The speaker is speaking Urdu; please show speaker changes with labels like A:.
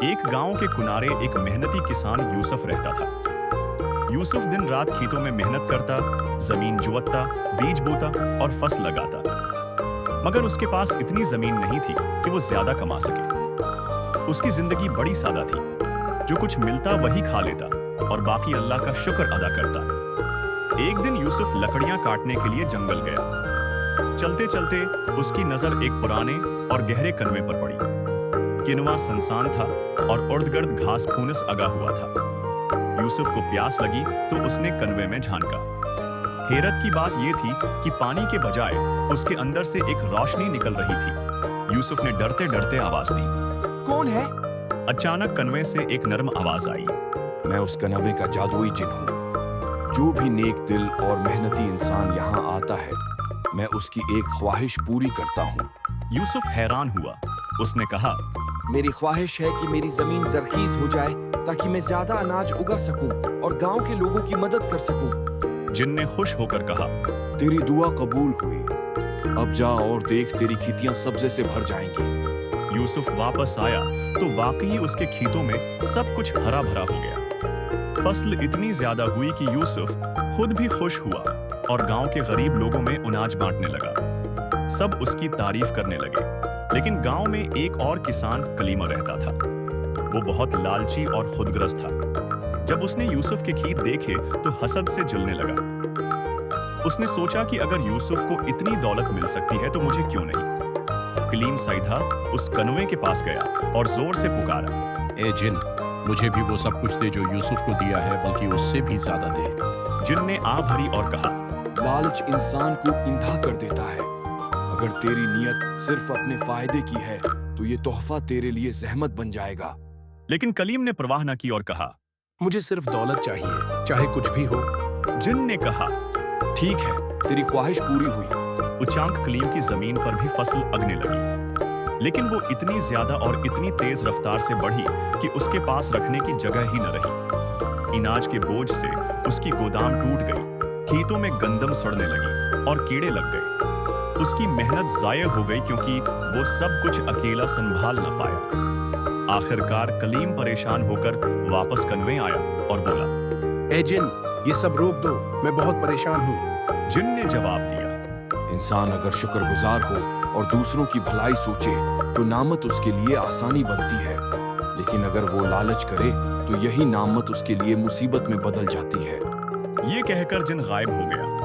A: ایک گاؤں کے کنارے ایک محنتی کسان یوسف رہتا تھا۔ یوسف دن رات کھیتوں میں محنت کرتا، زمین جوتتا، بیج بوتا اور فصل لگاتا، مگر اس کے پاس اتنی زمین نہیں تھی کہ وہ زیادہ کما سکے۔ اس کی زندگی بڑی سادہ تھی، جو کچھ ملتا وہی کھا لیتا اور باقی اللہ کا شکر ادا کرتا۔ ایک دن یوسف لکڑیاں کاٹنے کے لیے جنگل گیا۔ چلتے چلتے اس کی نظر ایک پرانے اور گہرے کنویں پر پڑی۔ کنواں سنسان تھا اور ارد گرد گھاس پھونس اگا ہوا تھا۔ یوسف کو پیاس لگی تو اس نے کنویں میں جھانکا۔ حیرت کی بات یہ تھی کہ پانی کے بجائے اس کے اندر سے ایک روشنی نکل رہی تھی۔ یوسف نے ڈرتے ڈرتے آواز دی،
B: کون ہے؟
A: اچانک کنویں سے ایک نرم آواز آئی،
B: میں اس کنویں کا جادوئی جن ہوں۔ جو بھی نیک دل اور محنتی انسان یہاں آتا ہے، میں اس کی ایک خواہش پوری کرتا ہوں۔
A: یوسف حیران ہوا۔ اس نے کہا،
C: میری خواہش ہے کہ میری زمین زرخیز ہو جائے تاکہ میں زیادہ اناج اگا سکوں اور گاؤں کے لوگوں کی مدد کر سکوں۔
A: جن نے خوش ہو کر کہا،
B: تیری دعا قبول ہوئی، اب جا اور دیکھ تیری کھیتیاں سبزے سے بھر جائیں گی۔
A: یوسف واپس آیا تو واقعی اس کے کھیتوں میں سب کچھ ہرا بھرا ہو گیا۔ فصل اتنی زیادہ ہوئی کہ یوسف خود بھی خوش ہوا اور گاؤں کے غریب لوگوں میں اناج بانٹنے لگا۔ سب اس کی تعریف کرنے لگے، لیکن گاؤں میں ایک اور کسان کلیمہ رہتا تھا۔ وہ بہت لالچی اور خودغرض تھا۔ جب اس نے یوسف کے کھیت دیکھے تو حسد سے جلنے لگا۔ اس نے سوچا کہ اگر یوسف کو اتنی دولت مل سکتی ہے تو مجھے کیوں نہیں؟ کلیم سیدھا اس کنویں کے پاس گیا اور زور سے پکارا،
D: اے جن، مجھے بھی وہ سب کچھ دے جو یوسف کو دیا ہے، بلکہ اس سے بھی زیادہ دے۔
A: جن نے آہ بھری اور کہا،
B: لالچ انسان کو اندھا کر دیتا ہے۔ اگر تیری نیت صرف اپنے فائدے کی ہے تو یہ تحفہ تیرے لیے زحمت بن جائے گا۔
A: لیکن کلیم نے پرواہ نہ کی اور کہا،
D: مجھے صرف دولت چاہیے، چاہے کچھ بھی ہو۔
A: جن نے کہا،
B: ٹھیک ہے، تیری خواہش پوری ہوئی۔
A: اچانک کلیم کی زمین پر بھی فصل اگنے لگی، لیکن وہ اتنی زیادہ اور اتنی تیز رفتار سے بڑھی کہ اس کے پاس رکھنے کی جگہ ہی نہ رہی۔ اناج کے بوجھ سے اس کی گودام ٹوٹ گئی، کھیتوں میں گندم سڑنے لگی اور کیڑے لگ گئے۔ اس کی محنت ضائع ہو گئی کیونکہ وہ سب کچھ اکیلا سنبھال نہ پایا۔ آخرکار کلیم پریشان ہو کر واپس کنویں آیا اور بولا،
D: اے جن، یہ سب روک دو، میں بہت پریشان ہوں۔
A: جن نے جواب دیا،
B: انسان اگر شکر گزار ہو اور دوسروں کی بھلائی سوچے تو نعمت اس کے لیے آسانی بنتی ہے، لیکن اگر وہ لالچ کرے تو یہی نعمت اس کے لیے مصیبت میں بدل جاتی ہے۔
A: یہ کہہ کر جن غائب ہو گیا۔